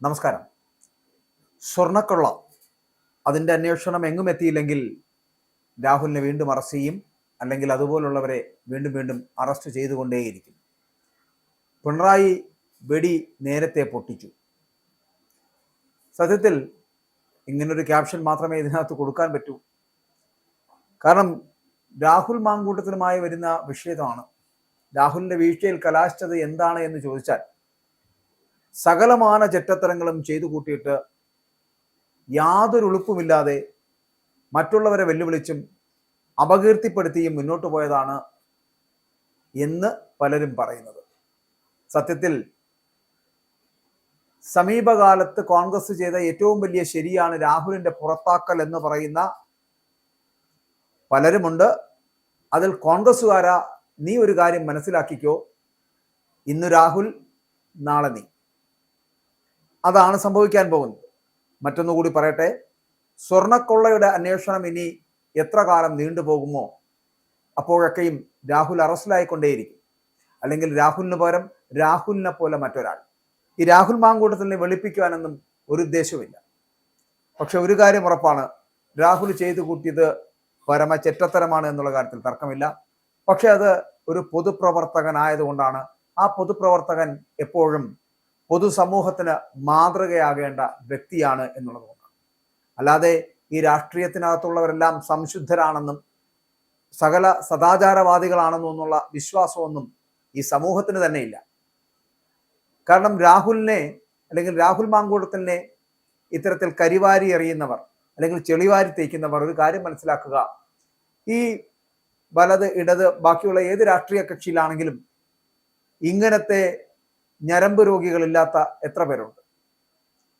നമസ്കാരം. സ്വർണ്ണക്കൊള്ള അതിൻ്റെ അന്വേഷണം എങ്ങും എത്തിയില്ലെങ്കിൽ രാഹുലിനെ വീണ്ടും അറസ്റ്റ് ചെയ്യും, അല്ലെങ്കിൽ അതുപോലുള്ളവരെ വീണ്ടും വീണ്ടും അറസ്റ്റ് ചെയ്തുകൊണ്ടേയിരിക്കും. പിണറായി വെടി നേരത്തെ പൊട്ടിച്ചു. സത്യത്തിൽ ഇങ്ങനൊരു ക്യാപ്ഷൻ മാത്രമേ ഇതിനകത്ത് കൊടുക്കാൻ പറ്റൂ. കാരണം രാഹുൽ മാങ്കൂട്ടത്തിലുമായി വരുന്ന വിഷയമാണ്. രാഹുലിൻ്റെ വീഴ്ചയിൽ കലാശിച്ചത് എന്താണ് എന്ന് ചോദിച്ചാൽ, സകലമാന ചെറ്റത്തരങ്ങളും ചെയ്തു കൂട്ടിയിട്ട് യാതൊരു ഉളുപ്പുമില്ലാതെ മറ്റുള്ളവരെ വെല്ലുവിളിച്ചും അപകീർത്തിപ്പെടുത്തിയും മുന്നോട്ട് പോയതാണ് എന്ന് പലരും പറയുന്നത്. സത്യത്തിൽ സമീപകാലത്ത് കോൺഗ്രസ് ചെയ്ത ഏറ്റവും വലിയ ശരിയാണ് രാഹുലിന്റെ പുറത്താക്കൽ എന്ന് പറയുന്ന പലരുമുണ്ട്. അതിൽ കോൺഗ്രസ്സുകാരാ, നീ ഒരു കാര്യം മനസ്സിലാക്കിക്കോ, ഇന്ന് രാഹുൽ നാളെ നീ. അതാണ് സംഭവിക്കാൻ പോകുന്നത്. മറ്റൊന്നുകൂടി പറയട്ടെ, സ്വർണ്ണക്കൊള്ളയുടെ അന്വേഷണം ഇനി എത്ര കാലം നീണ്ടുപോകുമോ അപ്പോഴൊക്കെയും രാഹുൽ അറസ്റ്റിലായിക്കൊണ്ടേയിരിക്കും. അല്ലെങ്കിൽ രാഹുലിന് പകരം രാഹുലിനെ പോലെ മറ്റൊരാൾ. ഈ രാഹുൽ മാങ്കൂട്ടത്തിനെ വെളുപ്പിക്കുവാനൊന്നും ഒരു ഉദ്ദേശവുമില്ല. പക്ഷെ ഒരു കാര്യം ഉറപ്പാണ്, രാഹുൽ ചെയ്തു കൂട്ടിയത് പരമ ചെറ്റത്തരമാണ് എന്നുള്ള കാര്യത്തിൽ തർക്കമില്ല. പക്ഷെ അത് ഒരു പൊതുപ്രവർത്തകനായതുകൊണ്ടാണ്. ആ പൊതുപ്രവർത്തകൻ എപ്പോഴും പൊതുസമൂഹത്തിന് മാതൃകയാകേണ്ട വ്യക്തിയാണ് എന്നുള്ളത് കൊണ്ടാണ്. അല്ലാതെ ഈ രാഷ്ട്രീയത്തിനകത്തുള്ളവരെല്ലാം സംശുദ്ധരാണെന്നും സകല സദാചാരവാദികളാണെന്നും എന്നുള്ള വിശ്വാസമൊന്നും ഈ സമൂഹത്തിന് തന്നെ ഇല്ല. കാരണം രാഹുലിനെ, അല്ലെങ്കിൽ രാഹുൽ മാങ്കൂട്ടത്തിനെ ഇത്തരത്തിൽ കരിവാരി എറിയുന്നവർ, അല്ലെങ്കിൽ ചെളിവാരി തേക്കുന്നവർ ഒരു കാര്യം മനസ്സിലാക്കുക. ഈ വലത് ഇടത് ബാക്കിയുള്ള ഏത് രാഷ്ട്രീയ കക്ഷിയിലാണെങ്കിലും ഇങ്ങനത്തെ ഞരമ്പ് രോഗികളില്ലാത്ത എത്ര പേരുണ്ട്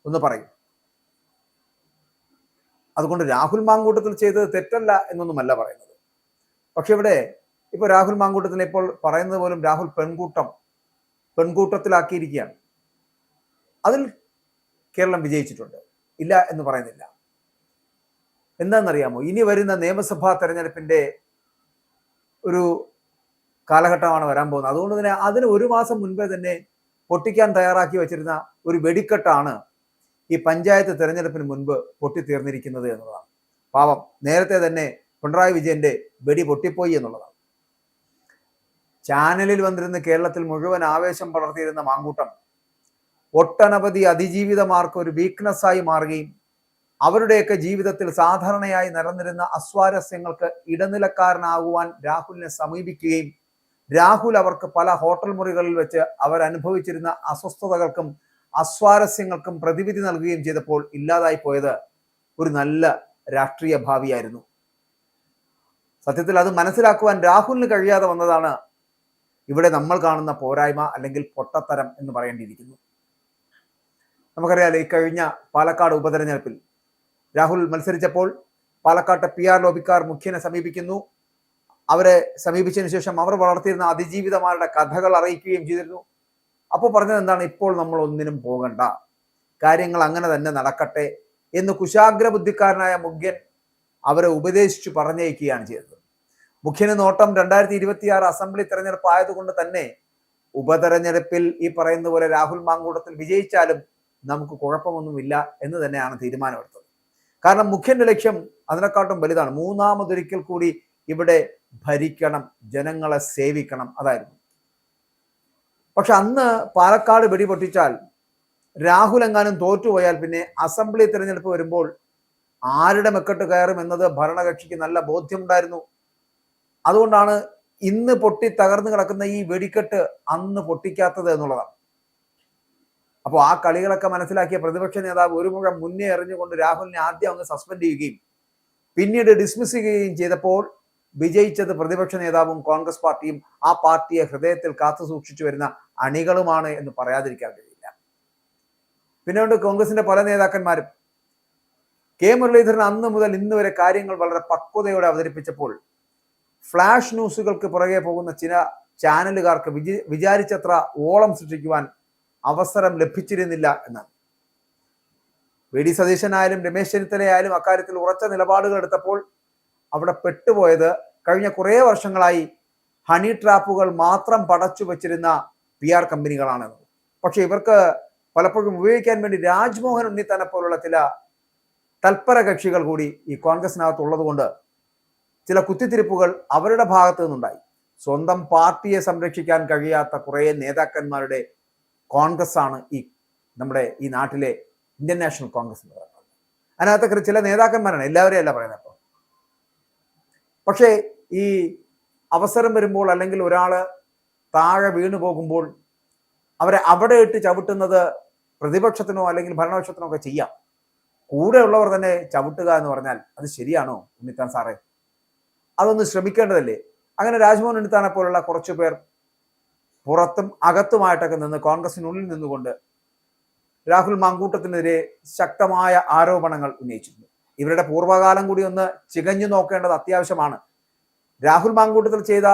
ഒന്ന് പറയും. അതുകൊണ്ട് രാഹുൽ മാങ്കൂട്ടത്തിൽ ചെയ്തത് തെറ്റല്ല എന്നൊന്നുമല്ല പറയുന്നത്. പക്ഷെ ഇവിടെ ഇപ്പൊ രാഹുൽ മാങ്കൂട്ടത്തിനെ ഇപ്പോൾ പറയുന്നത് പോലും രാഹുൽ പെൺകൂട്ടത്തിലാക്കിയിരിക്കുകയാണ്. അതിൽ കേരളം വിജയിച്ചിട്ടുണ്ട്, ഇല്ല എന്ന് പറയുന്നില്ല. എന്താണെന്നറിയാമോ, ഇനി വരുന്ന നിയമസഭാ തെരഞ്ഞെടുപ്പിന്റെ ഒരു കാലഘട്ടമാണ് വരാൻ പോകുന്നത്. അതുകൊണ്ട് തന്നെ അതിന് ഒരു മാസം മുൻപേ തന്നെ പൊട്ടിക്കാൻ തയ്യാറാക്കി വെച്ചിരുന്ന ഒരു വെടിക്കെട്ടാണ് ഈ പഞ്ചായത്ത് തെരഞ്ഞെടുപ്പിന് മുൻപ് പൊട്ടിത്തീർന്നിരിക്കുന്നത് എന്നുള്ളതാണ്. പാവം, നേരത്തെ തന്നെ പിണറായി വിജയന്റെ വെടി പൊട്ടിപ്പോയി എന്നുള്ളതാണ്. ചാനലിൽ വന്നിരുന്ന കേരളത്തിൽ മുഴുവൻ ആവേശം പടർത്തിയിരുന്ന മാങ്കൂട്ടം ഒട്ടനവധി അതിജീവിതമാർക്ക് ഒരു വീക്ക്നെസ്സായി മാറുകയും അവരുടെയൊക്കെ ജീവിതത്തിൽ സാധാരണയായി നടന്നിരുന്ന അസ്വാരസ്യങ്ങൾക്ക് ഇടനിലക്കാരനാകുവാൻ രാഹുലിനെ സമീപിക്കുകയും രാഹുൽ അവർക്ക് പല ഹോട്ടൽ മുറികളിൽ വെച്ച് അവരനുഭവിച്ചിരുന്ന അസ്വസ്ഥതകൾക്കും അസ്വാരസ്യങ്ങൾക്കും പ്രതിവിധി നൽകുകയും ചെയ്തപ്പോൾ ഇല്ലാതായി പോയത് ഒരു നല്ല രാഷ്ട്രീയ ഭാവിയായിരുന്നു. സത്യത്തിൽ അത് മനസ്സിലാക്കുവാൻ രാഹുലിന് കഴിയാതെ വന്നതാണ് ഇവിടെ നമ്മൾ കാണുന്ന പോരായ്മ, അല്ലെങ്കിൽ പൊട്ടത്തരം എന്ന് പറയേണ്ടിയിരിക്കുന്നു. നമുക്കറിയാലോ, ഈ കഴിഞ്ഞ പാലക്കാട് ഉപതെരഞ്ഞെടുപ്പിൽ രാഹുൽ മത്സരിച്ചപ്പോൾ പാലക്കാട്ടെ PR ലോബിക്കാർ മുഖ്യനെ സമീപിക്കുന്നു. അവരെ സമീപിച്ചതിന് ശേഷം അവർ വളർത്തിയിരുന്ന അതിജീവിതമാരുടെ കഥകൾ അറിയിക്കുകയും ചെയ്തിരുന്നു. അപ്പോൾ പറഞ്ഞത് എന്താണ്, ഇപ്പോൾ നമ്മൾ ഒന്നിനും പോകണ്ട, കാര്യങ്ങൾ അങ്ങനെ തന്നെ നടക്കട്ടെ എന്ന് കുശാഗ്ര ബുദ്ധിക്കാരനായ മുഖ്യൻ അവരെ ഉപദേശിച്ചു പറഞ്ഞയക്കുകയാണ് ചെയ്തത്. മുഖ്യന് നോട്ടം 2026 അസംബ്ലി തെരഞ്ഞെടുപ്പ് ആയതുകൊണ്ട് തന്നെ ഉപതെരഞ്ഞെടുപ്പിൽ ഈ പറയുന്ന പോലെ രാഹുൽ മാങ്കൂട്ടത്തിൽ വിജയിച്ചാലും നമുക്ക് കുഴപ്പമൊന്നുമില്ല എന്ന് തന്നെയാണ് തീരുമാനമെടുത്തത്. കാരണം മുഖ്യന്റെ ലക്ഷ്യം അതിനെക്കാട്ടും വലുതാണ്. മൂന്നാമതൊരിക്കൽ കൂടി ഇവിടെ ഭരിക്കണം, ജനങ്ങളെ സേവിക്കണം, അതായിരുന്നു. പക്ഷെ അന്ന് പാലക്കാട് വെടിപൊട്ടിച്ചാൽ, രാഹുൽ എങ്ങാനും തോറ്റുപോയാൽ പിന്നെ അസംബ്ലി തിരഞ്ഞെടുപ്പ് വരുമ്പോൾ ആരുടെ മെക്കെട്ട് കയറും എന്നത് ഭരണകക്ഷിക്ക് നല്ല ബോധ്യമുണ്ടായിരുന്നു. അതുകൊണ്ടാണ് ഇന്ന് പൊട്ടി തകർന്നു കിടക്കുന്ന ഈ വെടിക്കെട്ട് അന്ന് പൊട്ടിക്കാത്തത് എന്നുള്ളതാണ്. അപ്പോൾ ആ കളികളൊക്കെ മനസ്സിലാക്കിയ പ്രതിപക്ഷ നേതാവ് ഒരു മുഴം മുന്നേ എറിഞ്ഞുകൊണ്ട് രാഹുലിനെ ആദ്യം അങ്ങ് സസ്പെൻഡ് ചെയ്യുകയും പിന്നീട് ഡിസ്മിസ് ചെയ്യുകയും ചെയ്തപ്പോൾ വിജയിച്ചത് പ്രതിപക്ഷ നേതാവും കോൺഗ്രസ് പാർട്ടിയും ആ പാർട്ടിയെ ഹൃദയത്തിൽ കാത്തു സൂക്ഷിച്ചു വരുന്ന അണികളുമാണ് എന്ന് പറയാതിരിക്കാൻ കഴിയില്ല. പിന്നീട് കോൺഗ്രസിന്റെ പല നേതാക്കന്മാരും കെ മുരളീധരൻ അന്ന് മുതൽ ഇന്ന് വരെ കാര്യങ്ങൾ വളരെ പക്വതയോടെ അവതരിപ്പിച്ചപ്പോൾ ഫ്ലാഷ് ന്യൂസുകൾക്ക് പുറകെ പോകുന്ന ചില ചാനലുകാർക്ക് വിചാരിച്ചത്ര ഓളം സൃഷ്ടിക്കുവാൻ അവസരം ലഭിച്ചിരുന്നില്ല എന്നാണ്. വി.ഡി. സതീശനായാലും രമേശ് ചെന്നിത്തലയായാലും അക്കാര്യത്തിൽ ഉറച്ച നിലപാടുകൾ എടുത്തപ്പോൾ അവിടെ പെട്ടുപോയത് കഴിഞ്ഞ കുറേ വർഷങ്ങളായി ഹണി ട്രാപ്പുകൾ മാത്രം പടച്ചു വച്ചിരുന്ന PR കമ്പനികളാണ്. പക്ഷെ ഇവർക്ക് പലപ്പോഴും ഉപയോഗിക്കാൻ വേണ്ടി രാജ്മോഹൻ ഉണ്ണിത്താനെ പോലുള്ള ചില തൽപര കക്ഷികൾ കൂടി ഈ കോൺഗ്രസിനകത്തുള്ളത് കൊണ്ട് ചില കുത്തിത്തിരിപ്പുകൾ അവരുടെ ഭാഗത്തു നിന്നുണ്ടായി. സ്വന്തം പാർട്ടിയെ സംരക്ഷിക്കാൻ കഴിയാത്ത കുറേ നേതാക്കന്മാരുടെ കോൺഗ്രസ് ആണ് നമ്മുടെ ഈ നാട്ടിലെ ഇന്ത്യൻ നാഷണൽ കോൺഗ്രസ് എന്ന് പറയുന്നത്. അതിനകത്തൊക്കെ ചില നേതാക്കന്മാരാണ്, എല്ലാവരെയും അല്ല പറയുന്നത്. അപ്പോൾ പക്ഷേ ഈ അവസരം വരുമ്പോൾ അല്ലെങ്കിൽ ഒരാള് താഴെ വീണു പോകുമ്പോൾ അവരെ അവിടെ ഇട്ട് ചവിട്ടുന്നത് പ്രതിപക്ഷത്തിനോ അല്ലെങ്കിൽ ഭരണപക്ഷത്തിനോ ഒക്കെ ചെയ്യാം. കൂടെ ഉള്ളവർ തന്നെ ചവിട്ടുക എന്ന് പറഞ്ഞാൽ അത് ശരിയാണോ ഉണ്ണിത്താൻ സാറേ? അതൊന്ന് ശ്രമിക്കേണ്ടതല്ലേ? അങ്ങനെ രാജ്മോഹൻ ഉണ്ണിത്താനെ പോലുള്ള കുറച്ചു പേർ പുറത്തും അകത്തുമായിട്ടൊക്കെ നിന്ന് കോൺഗ്രസിനുള്ളിൽ നിന്നുകൊണ്ട് രാഹുൽ മാങ്കൂട്ടത്തിനെതിരെ ശക്തമായ ആരോപണങ്ങൾ ഉന്നയിച്ചിട്ടുണ്ട്. ഇവരുടെ പൂർവ്വകാലം കൂടി ഒന്ന് ചികഞ്ഞു നോക്കേണ്ടത് അത്യാവശ്യമാണ്. രാഹുൽ മാങ്കൂട്ടത്തിൽ ചെയ്ത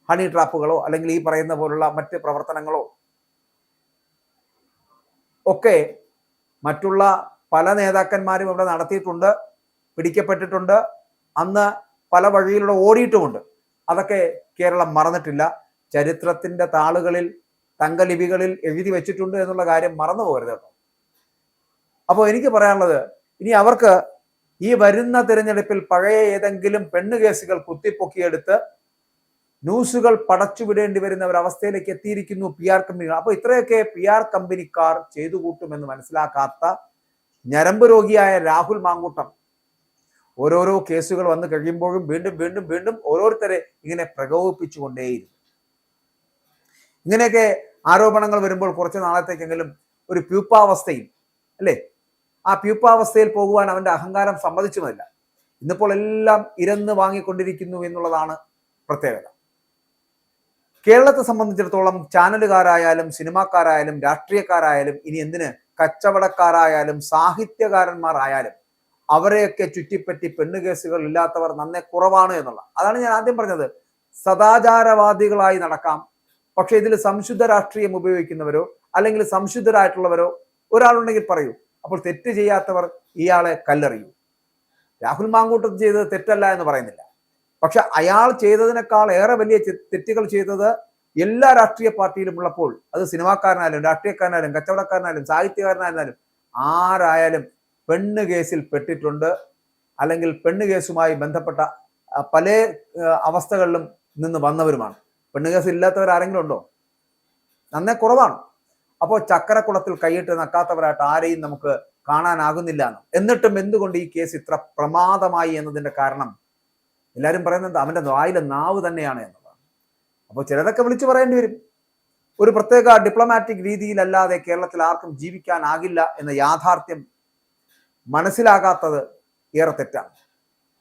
ഹണി ട്രാപ്പുകളോ അല്ലെങ്കിൽ ഈ പറയുന്ന പോലുള്ള മറ്റ് പ്രവർത്തനങ്ങളോ ഒക്കെ മറ്റുള്ള പല നേതാക്കന്മാരും ഇവിടെ നടത്തിയിട്ടുണ്ട്, പിടിക്കപ്പെട്ടിട്ടുണ്ട്, അന്ന് പല വഴിയിലൂടെ ഓടിയിട്ടുമുണ്ട്. അതൊക്കെ കേരളം മറന്നിട്ടില്ല. ചരിത്രത്തിന്റെ താളുകളിൽ തങ്കലിപികളിൽ എഴുതി വെച്ചിട്ടുണ്ട് എന്നുള്ള കാര്യം മറന്നു പോകരുത് കേട്ടോ. അപ്പോൾ എനിക്ക് പറയാനുള്ളത്, ഇനി അവർക്ക് ഈ വരുന്ന തിരഞ്ഞെടുപ്പിൽ പഴയ ഏതെങ്കിലും പെണ്ണ് കേസുകൾ കുത്തിപ്പൊക്കിയെടുത്ത് ന്യൂസുകൾ പടച്ചുവിടേണ്ടി വരുന്ന ഒരു അവസ്ഥയിലേക്ക് എത്തിയിരിക്കുന്നു PR കമ്പനികൾ. അപ്പോൾ ഇത്രയൊക്കെ PR കമ്പനിക്കാർ ചെയ്തു കൂട്ടുമെന്ന് മനസ്സിലാക്കാത്ത ഞരമ്പ് രോഗിയായ രാഹുൽ മാങ്കൂട്ടം ഓരോരോ കേസുകൾ വന്നു കഴിയുമ്പോഴും വീണ്ടും വീണ്ടും വീണ്ടും ഓരോരുത്തരെ ഇങ്ങനെ പ്രകോപിപ്പിച്ചുകൊണ്ടേയിരുന്നു. ഇങ്ങനെയൊക്കെ ആരോപണങ്ങൾ വരുമ്പോൾ കുറച്ച് നാളത്തേക്കെങ്കിലും ഒരു പ്യൂപ്പാവസ്ഥയിൽ അല്ലേ, ആ പ്യൂപ്പാവസ്ഥയിൽ പോകുവാൻ അവന്റെ അഹങ്കാരം സമ്മതിച്ചുമില്ല. ഇന്നിപ്പോൾ എല്ലാം ഇരന്ന് വാങ്ങിക്കൊണ്ടിരിക്കുന്നു എന്നുള്ളതാണ് പ്രത്യേകത. കേരളത്തെ സംബന്ധിച്ചിടത്തോളം ചാനലുകാരായാലും സിനിമാക്കാരായാലും രാഷ്ട്രീയക്കാരായാലും ഇനി എന്തിന് കച്ചവടക്കാരായാലും സാഹിത്യകാരന്മാരായാലും അവരെയൊക്കെ ചുറ്റിപ്പറ്റി പെണ്ണുകേസുകൾ ഇല്ലാത്തവർ നന്നേ കുറവാണ് എന്നുള്ള. അതാണ് ഞാൻ ആദ്യം പറഞ്ഞത്. സദാചാരവാദികളായി നടക്കാം, പക്ഷെ ഇതിൽ സംശുദ്ധ രാഷ്ട്രീയം ഉപയോഗിക്കുന്നവരോ അല്ലെങ്കിൽ സംശുദ്ധരായിട്ടുള്ളവരോ ഒരാളുണ്ടെങ്കിൽ പറയൂ. അപ്പോൾ തെറ്റ് ചെയ്യാത്തവർ ഇയാളെ കല്ലെറിയൂ. രാഹുൽ മാങ്കൂട്ടം ചെയ്തത് തെറ്റല്ല എന്ന് പറയുന്നില്ല, പക്ഷെ അയാൾ ചെയ്തതിനേക്കാൾ ഏറെ വലിയ തെറ്റുകൾ ചെയ്തത് എല്ലാ രാഷ്ട്രീയ പാർട്ടിയിലും ഉള്ളപ്പോൾ അത് സിനിമാക്കാരനായാലും രാഷ്ട്രീയക്കാരനായാലും കച്ചവടക്കാരനായാലും സാഹിത്യകാരനായിരുന്നാലും ആരായാലും പെണ്ണ് കേസിൽ പെട്ടിട്ടുണ്ട്, അല്ലെങ്കിൽ പെണ്ണ് കേസുമായി ബന്ധപ്പെട്ട പല അവസ്ഥകളിലും നിന്ന് വന്നവരുമാണ്. പെണ്ണ് കേസ് ഇല്ലാത്തവർ ആരെങ്കിലും ഉണ്ടോ? നന്നേ കുറവാണ്. അപ്പോൾ ചക്കരക്കുളത്തിൽ കൈയിട്ട് നക്കാത്തവരായിട്ട് ആരെയും നമുക്ക് കാണാനാകുന്നില്ല എന്ന്. എന്നിട്ടും എന്തുകൊണ്ട് ഈ കേസ് ഇത്ര പ്രമാദമായി എന്നതിന്റെ കാരണം എല്ലാവരും പറയുന്നത് അവന്റെ വായിലെ നാവ് തന്നെയാണ് എന്നുള്ളതാണ്. അപ്പോൾ ചിലതൊക്കെ വിളിച്ചു പറയേണ്ടി വരും. ഒരു പ്രത്യേക ഡിപ്ലോമാറ്റിക് രീതിയിലല്ലാതെ കേരളത്തിൽ ആർക്കും ജീവിക്കാനാകില്ല എന്ന യാഥാർത്ഥ്യം മനസ്സിലാകാത്തത് ഏറെ തെറ്റാണ്.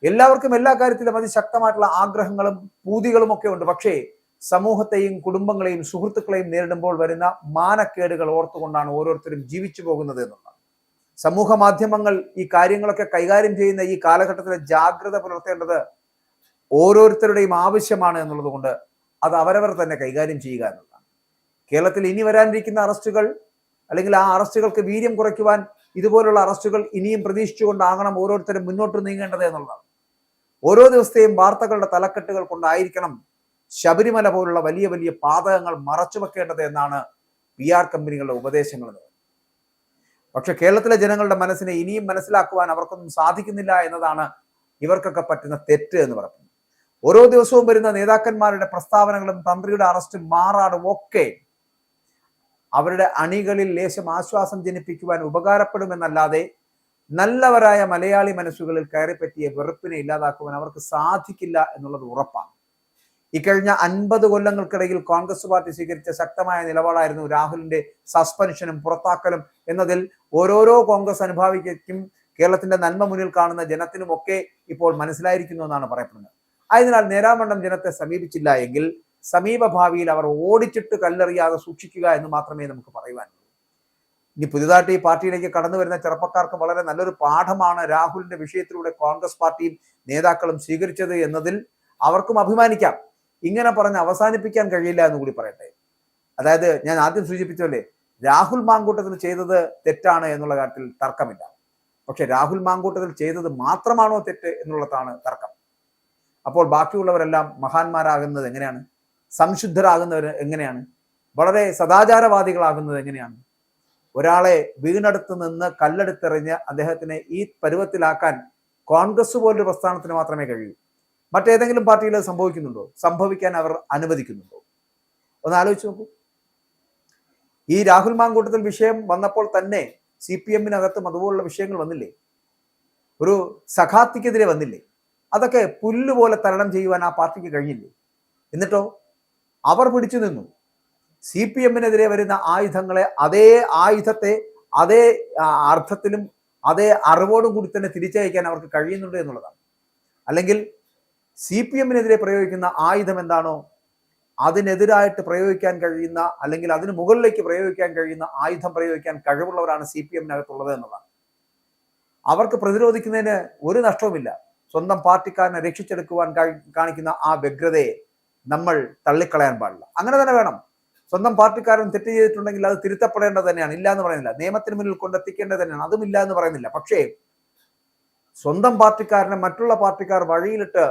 എല്ലാവർക്കും എല്ലാ കാര്യത്തിലും അതിശക്തമായിട്ടുള്ള ആഗ്രഹങ്ങളും പൂതികളും ഒക്കെ ഉണ്ട്. പക്ഷേ സമൂഹത്തെയും കുടുംബങ്ങളെയും സുഹൃത്തുക്കളെയും നേരിടുമ്പോൾ വരുന്ന മാനക്കേടുകൾ ഓർത്തുകൊണ്ടാണ് ഓരോരുത്തരും ജീവിച്ചു പോകുന്നത് എന്നുള്ളതാണ്. സമൂഹ മാധ്യമങ്ങൾ ഈ കാര്യങ്ങളൊക്കെ കൈകാര്യം ചെയ്യുന്ന ഈ കാലഘട്ടത്തിലെ ജാഗ്രത പുലർത്തേണ്ടത് ഓരോരുത്തരുടെയും ആവശ്യമാണ് എന്നുള്ളത് കൊണ്ട് അത് അവരവർ തന്നെ കൈകാര്യം ചെയ്യുക എന്നുള്ളതാണ്. കേരളത്തിൽ ഇനി വരാനിരിക്കുന്ന അറസ്റ്റുകൾ അല്ലെങ്കിൽ ആ അറസ്റ്റുകൾക്ക് വീര്യം കുറയ്ക്കുവാൻ ഇതുപോലുള്ള അറസ്റ്റുകൾ ഇനിയും പ്രതീക്ഷിച്ചുകൊണ്ടാകണം ഓരോരുത്തരും മുന്നോട്ട് നീങ്ങേണ്ടത് എന്നുള്ളതാണ്. ഓരോ ദിവസത്തെയും വാർത്തകളുടെ തലക്കെട്ടുകൾ കൊണ്ടായിരിക്കണം ശബരിമല പോലുള്ള വലിയ വലിയ പാതകങ്ങൾ മറച്ചു വെക്കേണ്ടത് എന്നാണ് PR കമ്പനികളുടെ ഉപദേശങ്ങൾ. പക്ഷെ കേരളത്തിലെ ജനങ്ങളുടെ മനസ്സിനെ ഇനിയും മനസ്സിലാക്കുവാൻ അവർക്കൊന്നും സാധിക്കുന്നില്ല എന്നതാണ് ഇവർക്കൊക്കെ പറ്റുന്ന തെറ്റ് എന്ന് പറയുന്നത്. ഓരോ ദിവസവും വരുന്ന നേതാക്കന്മാരുടെ പ്രസ്താവനകളും തന്ത്രിയുടെ അറസ്റ്റും മാറാടും ഒക്കെ അവരുടെ അണികളിൽ ലേശം ആശ്വാസം ജനിപ്പിക്കുവാൻ ഉപകാരപ്പെടുമെന്നല്ലാതെ നല്ലവരായ മലയാളി മനസ്സുകളിൽ കയറിപ്പറ്റിയ വെറുപ്പിനെ ഇല്ലാതാക്കുവാൻ അവർക്ക് സാധിക്കില്ല എന്നുള്ളത് ഉറപ്പാണ്. ഇക്കഴിഞ്ഞ 50 കൊല്ലങ്ങൾക്കിടയിൽ കോൺഗ്രസ് പാർട്ടി സ്വീകരിച്ച ശക്തമായ നിലപാടായിരുന്നു രാഹുലിന്റെ സസ്പെൻഷനും പുറത്താക്കലും എന്നതിൽ ഓരോരോ കോൺഗ്രസ് അനുഭാവിക്കും കേരളത്തിന്റെ നന്മ മുന്നിൽ കാണുന്ന ജനത്തിനുമൊക്കെ ഇപ്പോൾ മനസ്സിലായിരിക്കുന്നു എന്നാണ് പറയപ്പെടുന്നത്. ആയതിനാൽ നേരാമണ്ണം ജനത്തെ സമീപിച്ചില്ല എങ്കിൽ സമീപഭാവിയിൽ അവർ ഓടിച്ചിട്ട് കല്ലെറിയാതെ സൂക്ഷിക്കുക എന്ന് മാത്രമേ നമുക്ക് പറയുവാനുള്ളൂ. ഇനി പുതുതായിട്ട് ഈ പാർട്ടിയിലേക്ക് കടന്നു വരുന്ന ചെറുപ്പക്കാർക്ക് വളരെ നല്ലൊരു പാഠമാണ് രാഹുലിന്റെ വിഷയത്തിലൂടെ കോൺഗ്രസ് പാർട്ടിയും നേതാക്കളും സ്വീകരിച്ചത് എന്നതിൽ അവർക്കും അഭിമാനിക്കാം. ഇങ്ങനെ പറഞ്ഞ് അവസാനിപ്പിക്കാൻ കഴിയില്ല എന്ന് കൂടി പറയട്ടെ. അതായത് ഞാൻ ആദ്യം സൂചിപ്പിച്ചല്ലേ, രാഹുൽ മാങ്കൂട്ടത്തിൽ ചെയ്തത് തെറ്റാണ് എന്നുള്ള കാര്യത്തിൽ തർക്കമില്ല. പക്ഷെ രാഹുൽ മാങ്കൂട്ടത്തിൽ ചെയ്തത് മാത്രമാണോ തെറ്റ് എന്നുള്ളതാണ് തർക്കം. അപ്പോൾ ബാക്കിയുള്ളവരെല്ലാം മഹാന്മാരാകുന്നത് എങ്ങനെയാണ്? സംശുദ്ധരാകുന്നവർ എങ്ങനെയാണ്? വളരെ സദാചാരവാദികളാകുന്നത് എങ്ങനെയാണ്? ഒരാളെ വീണടുത്ത് നിന്ന് കല്ലെടുത്തെറിഞ്ഞ് അദ്ദേഹത്തിനെ ഈ പരുവത്തിലാക്കാൻ കോൺഗ്രസ് പോലൊരു പ്രസ്ഥാനത്തിന് മാത്രമേ കഴിയൂ. മറ്റേതെങ്കിലും പാർട്ടിയിൽ അത് സംഭവിക്കുന്നുണ്ടോ? സംഭവിക്കാൻ അവർ അനുവദിക്കുന്നുണ്ടോ? ഒന്ന് ആലോചിച്ച് നോക്കൂ. ഈ രാഹുൽ മാങ്കൂട്ടത്തിൽ വിഷയം വന്നപ്പോൾ തന്നെ CPM-നകത്തും അതുപോലുള്ള വിഷയങ്ങൾ വന്നില്ലേ? ഒരു സഖാത്തിക്കെതിരെ വന്നില്ലേ? അതൊക്കെ പുല്ലുപോലെ തരണം ചെയ്യുവാൻ ആ പാർട്ടിക്ക് കഴിഞ്ഞില്ലേ? എന്നിട്ടോ അവർ പിടിച്ചു നിന്നു. CPM-നെതിരെ വരുന്ന ആയുധങ്ങളെ അതേ ആയുധത്തെ അതേ അർത്ഥത്തിലും അതേ അറിവോടും കൂടി തന്നെ തിരിച്ചയക്കാൻ അവർക്ക് കഴിയുന്നുണ്ട് എന്നുള്ളതാണ്. അല്ലെങ്കിൽ CPM-നെതിരെ പ്രയോഗിക്കുന്ന ആയുധം എന്താണോ അതിനെതിരായിട്ട് പ്രയോഗിക്കാൻ കഴിയുന്ന, അല്ലെങ്കിൽ അതിന് മുകളിലേക്ക് പ്രയോഗിക്കാൻ കഴിയുന്ന ആയുധം പ്രയോഗിക്കാൻ കഴിവുള്ളവരാണ് CPM-നകത്തുള്ളത് എന്നതാണ്. അവർക്ക് പ്രതിരോധിക്കുന്നതിന് ഒരു നഷ്ടവുമില്ല. സ്വന്തം പാർട്ടിക്കാരനെ രക്ഷിച്ചെടുക്കുവാൻ കാണിക്കുന്ന ആ വ്യഗ്രതയെ നമ്മൾ തള്ളിക്കളയാൻ പാടില്ല. അങ്ങനെ തന്നെ വേണം. സ്വന്തം പാർട്ടിക്കാരൻ തെറ്റ് ചെയ്തിട്ടുണ്ടെങ്കിൽ അത് തിരുത്തപ്പെടേണ്ടത് തന്നെയാണ്, ഇല്ല എന്ന് പറയുന്നില്ല. നിയമത്തിന് മുന്നിൽ കൊണ്ടെത്തിക്കേണ്ടത് തന്നെയാണ്, അതും ഇല്ല എന്ന് പറയുന്നില്ല. പക്ഷേ സ്വന്തം പാർട്ടിക്കാരനെ മറ്റുള്ള പാർട്ടിക്കാർ വഴിയിലിട്ട്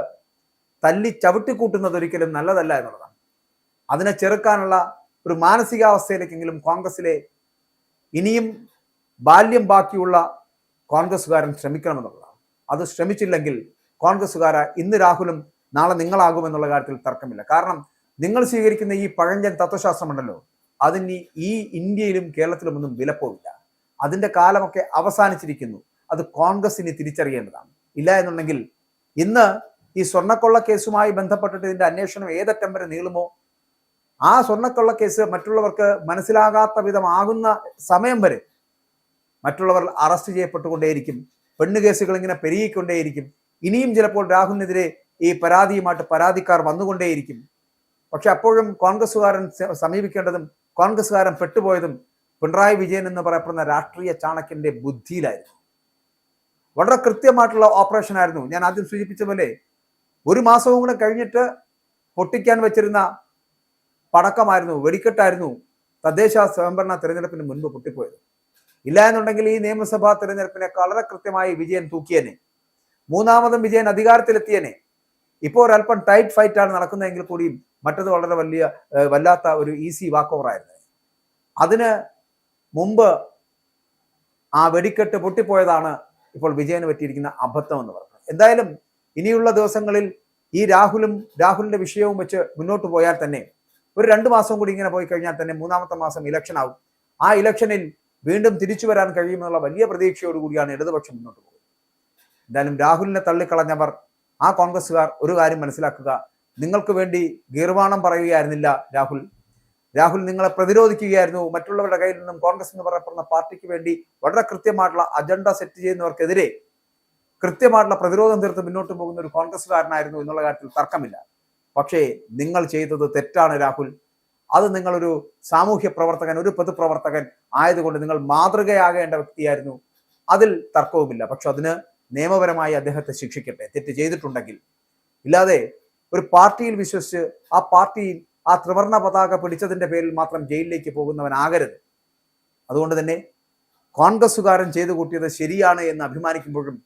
തല്ലി ചവിട്ടിക്കൂട്ടുന്നത് ഒരിക്കലും നല്ലതല്ല എന്നുള്ളതാണ്. അതിനെ ചെറുക്കാനുള്ള ഒരു മാനസികാവസ്ഥയിലേക്കെങ്കിലും കോൺഗ്രസിലെ ഇനിയും ബാല്യം ബാക്കിയുള്ള കോൺഗ്രസ്സുകാരൻ ശ്രമിക്കണമെന്നുള്ളതാണ്. അത് ശ്രമിച്ചില്ലെങ്കിൽ കോൺഗ്രസ്സുകാര ഇന്ന് രാഹുലും നാളെ നിങ്ങളാകുമെന്നുള്ള കാര്യത്തിൽ തർക്കമില്ല. കാരണം നിങ്ങൾ സ്വീകരിക്കുന്ന ഈ പഴഞ്ചൻ തത്വശാസ്ത്രമുണ്ടല്ലോ, അതിന് ഈ ഇന്ത്യയിലും കേരളത്തിലും ഒന്നും വിലപ്പോവില്ല. അതിന്റെ കാലമൊക്കെ അവസാനിച്ചിരിക്കുന്നു. അത് കോൺഗ്രസിന് തിരിച്ചറിയേണ്ടതാണ്. ഇല്ല എന്നുണ്ടെങ്കിൽ ഇന്ന് ഈ സ്വർണ്ണക്കൊള്ള കേസുമായി ബന്ധപ്പെട്ടിട്ട് ഇതിന്റെ അന്വേഷണം ഏതറ്റം വരെ നീളുമോ, ആ സ്വർണ്ണക്കൊള്ള കേസ് മറ്റുള്ളവർക്ക് മനസ്സിലാകാത്ത വിധമാകുന്ന സമയം വരെ മറ്റുള്ളവർ അറസ്റ്റ് ചെയ്യപ്പെട്ടുകൊണ്ടേയിരിക്കും. പെണ്ണ് കേസുകൾ ഇങ്ങനെ പെരുകിക്കൊണ്ടേയിരിക്കും. ഇനിയും ചിലപ്പോൾ രാഹുലിനെതിരെ ഈ പരാതിയുമായിട്ട് പരാതിക്കാർ വന്നുകൊണ്ടേയിരിക്കും. പക്ഷെ അപ്പോഴും കോൺഗ്രസ്സുകാരൻ സമീപിക്കേണ്ടതും കോൺഗ്രസ്സുകാരൻ പെട്ടുപോയതും പിണറായി വിജയൻ എന്ന് പറയപ്പെടുന്ന രാഷ്ട്രീയ ചാണക്യന്റെ ബുദ്ധിയിലായിരുന്നു. വളരെ കൃത്യമായിട്ടുള്ള ഓപ്പറേഷൻ ആയിരുന്നു. ഞാൻ ആദ്യം സൂചിപ്പിച്ച പോലെ 1 മാസവും കൂടെ കഴിഞ്ഞിട്ട് പൊട്ടിക്കാൻ വെച്ചിരുന്ന പടക്കമായിരുന്നു, വെടിക്കെട്ടായിരുന്നു തദ്ദേശ സ്വയംഭരണ തെരഞ്ഞെടുപ്പിന് മുൻപ് പൊട്ടിപ്പോയത്. ഇല്ല എന്നുണ്ടെങ്കിൽ ഈ നിയമസഭാ തെരഞ്ഞെടുപ്പിനെ വളരെ കൃത്യമായി വിജയൻ തൂക്കിയേനെ. മൂന്നാമതും വിജയൻ അധികാരത്തിലെത്തിയേനെ. ഇപ്പോൾ ഒരല്പം ടൈറ്റ് ഫൈറ്റ് ആണ് നടക്കുന്നതെങ്കിൽ കൂടിയും മറ്റത് വളരെ വല്ലാത്ത ഒരു ഈസി വാക്ക് ഓവർ ആയിരുന്നു. അതിന് മുമ്പ് ആ വെടിക്കെട്ട് പൊട്ടിപ്പോയതാണ് ഇപ്പോൾ വിജയന് പറ്റിയിരിക്കുന്ന അബദ്ധം എന്ന് പറയുന്നത്. എന്തായാലും ഇനിയുള്ള ദിവസങ്ങളിൽ ഈ രാഹുലിന്റെ വിഷയവും വെച്ച് മുന്നോട്ട് പോയാൽ തന്നെ ഒരു 2 മാസം കൂടി ഇങ്ങനെ പോയി കഴിഞ്ഞാൽ തന്നെ 3ാമത്തെ മാസം ഇലക്ഷൻ ആവും. ആ ഇലക്ഷനിൽ വീണ്ടും തിരിച്ചു വരാൻ കഴിയുമെന്നുള്ള വലിയ പ്രതീക്ഷയോടുകൂടിയാണ് ഇടതുപക്ഷം മുന്നോട്ട് പോകുന്നത്. എന്തായാലും രാഹുലിനെ തള്ളിക്കളഞ്ഞവർ, ആ കോൺഗ്രസ്സുകാർ ഒരു കാര്യം മനസ്സിലാക്കുക, നിങ്ങൾക്ക് വേണ്ടി ഗീർവാണം പറയുകയായിരുന്നില്ല രാഹുൽ നിങ്ങളെ പ്രതിരോധിക്കുകയായിരുന്നു. മറ്റുള്ളവരുടെ കയ്യിൽ നിന്നും കോൺഗ്രസ് എന്ന് പറയപ്പെടുന്ന പാർട്ടിക്ക് വേണ്ടി വളരെ കൃത്യമായിട്ടുള്ള അജണ്ട സെറ്റ് ചെയ്യുന്നവർക്കെതിരെ കൃത്യമായിട്ടുള്ള പ്രതിരോധം തീർത്ത് മുന്നോട്ട് പോകുന്ന ഒരു കോൺഗ്രസ്സുകാരനായിരുന്നു എന്നുള്ള കാര്യത്തിൽ തർക്കമില്ല. പക്ഷേ നിങ്ങൾ ചെയ്തത് തെറ്റാണ് രാഹുൽ. അത് നിങ്ങളൊരു സാമൂഹ്യ പ്രവർത്തകൻ, ഒരു പൊതുപ്രവർത്തകൻ ആയതുകൊണ്ട് നിങ്ങൾ മാതൃകയാകേണ്ട വ്യക്തിയായിരുന്നു. അതിൽ തർക്കവുമില്ല. പക്ഷെ അതിന് നിയമപരമായി അദ്ദേഹത്തെ ശിക്ഷിക്കട്ടെ, തെറ്റ് ചെയ്തിട്ടുണ്ടെങ്കിൽ. ഇല്ലാതെ ഒരു പാർട്ടിയിൽ വിശ്വസിച്ച് ആ പാർട്ടിയിൽ ആ ത്രിവർണ പതാക പിടിച്ചതിന്റെ പേരിൽ മാത്രം ജയിലിലേക്ക് പോകുന്നവനാകരുത്. അതുകൊണ്ട് തന്നെ കോൺഗ്രസ്സുകാരൻ ചെയ്തു കൂട്ടിയത് ശരിയാണ് എന്ന് അഭിമാനിക്കുമ്പോഴും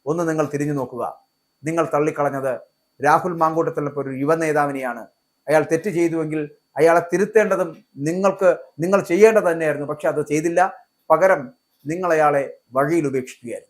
ഒന്ന് നിങ്ങൾ തിരിഞ്ഞു നോക്കുക. നിങ്ങൾ തള്ളിക്കളഞ്ഞത് രാഹുൽ മാങ്കൂട്ടത്തിലെ ഒരു യുവ നേതാവിനെയാണ്. അയാൾ തെറ്റ് ചെയ്തുവെങ്കിൽ അയാളെ തിരുത്തേണ്ടതും നിങ്ങൾ ചെയ്യേണ്ടത് തന്നെയായിരുന്നു. പക്ഷെ അത് ചെയ്തില്ല. പകരം നിങ്ങൾ അയാളെ വഴിയിൽ ഉപേക്ഷിക്കുകയായിരുന്നു.